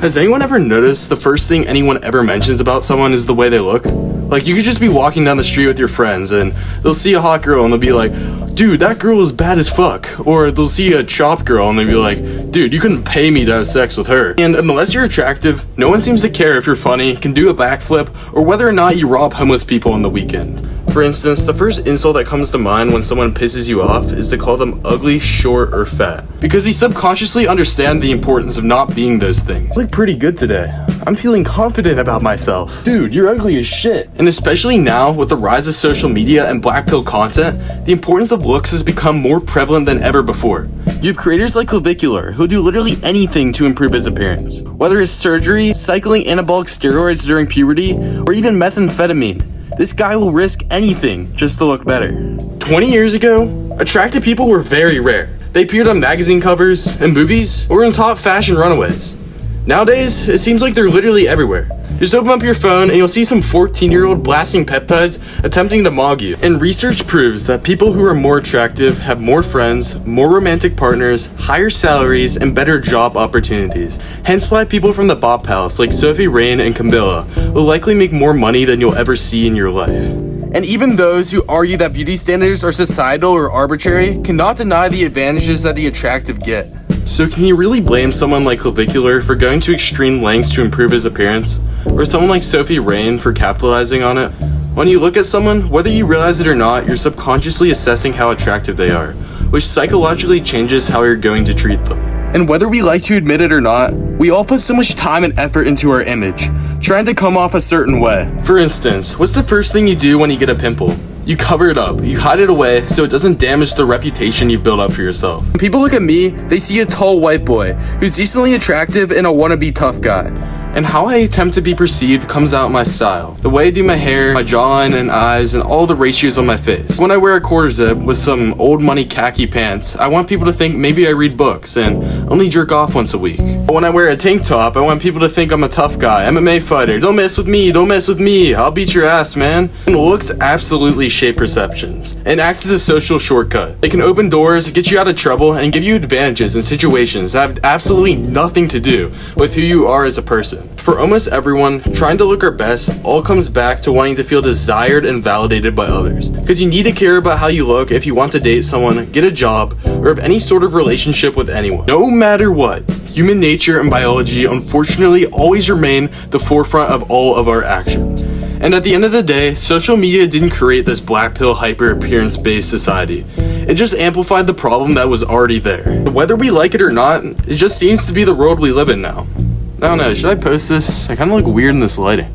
Has anyone ever noticed the first thing anyone ever mentions about someone is the way they look? Like, you could just be walking down the street with your friends and they'll see a hot girl and they'll be like, dude, that girl is bad as fuck. Or they'll see a chop girl and they'll be like, dude, you couldn't pay me to have sex with her. And unless you're attractive, no one seems to care if you're funny, can do a backflip, or whether or not you rob homeless people on the weekend. For instance, the first insult that comes to mind when someone pisses you off is to call them ugly, short, or fat. Because they subconsciously understand the importance of not being those things. I look pretty good today. I'm feeling confident about myself. Dude, you're ugly as shit. And especially now, with the rise of social media and black pill content, the importance of looks has become more prevalent than ever before. You have creators like Clavicular who'll do literally anything to improve his appearance. Whether it's surgery, cycling anabolic steroids during puberty, or even methamphetamine. This guy will risk anything just to look better. 20 years ago, attractive people were very rare. They appeared on magazine covers, and movies, or in top fashion runaways. Nowadays, it seems like they're literally everywhere. Just open up your phone and you'll see some 14-year-old blasting peptides attempting to mog you. And research proves that people who are more attractive have more friends, more romantic partners, higher salaries, and better job opportunities. Hence why people from the Bop Palace like Sophie Rain and Camilla will likely make more money than you'll ever see in your life. And even those who argue that beauty standards are societal or arbitrary cannot deny the advantages that the attractive get. So can you really blame someone like Clavicular for going to extreme lengths to improve his appearance? Or someone like Sophie Rain for capitalizing on it? When you look at someone, whether you realize it or not, you're subconsciously assessing how attractive they are, which psychologically changes how you're going to treat them. And whether we like to admit it or not, we all put so much time and effort into our image, trying to come off a certain way. For instance, what's the first thing you do when you get a pimple? You cover it up, you hide it away so it doesn't damage the reputation you've built up for yourself. When people look at me, they see a tall white boy who's decently attractive and a wannabe tough guy. And how I attempt to be perceived comes out in my style. The way I do my hair, my jawline and eyes, and all the ratios on my face. When I wear a quarter zip with some old money khaki pants, I want people to think maybe I read books and only jerk off once a week. But when I wear a tank top, I want people to think I'm a tough guy, MMA fighter. Don't mess with me, don't mess with me, I'll beat your ass, man. And looks absolutely shape perceptions and act as a social shortcut. They can open doors, get you out of trouble, and give you advantages in situations that have absolutely nothing to do with who you are as a person. For almost everyone, trying to look our best all comes back to wanting to feel desired and validated by others. Because you need to care about how you look if you want to date someone, get a job, or have any sort of relationship with anyone. No matter what, human nature and biology unfortunately always remain the forefront of all of our actions. And at the end of the day, social media didn't create this black pill hyper appearance based society. It just amplified the problem that was already there. Whether we like it or not, it just seems to be the world we live in now. I don't know, should I post this? I kind of look weird in this lighting.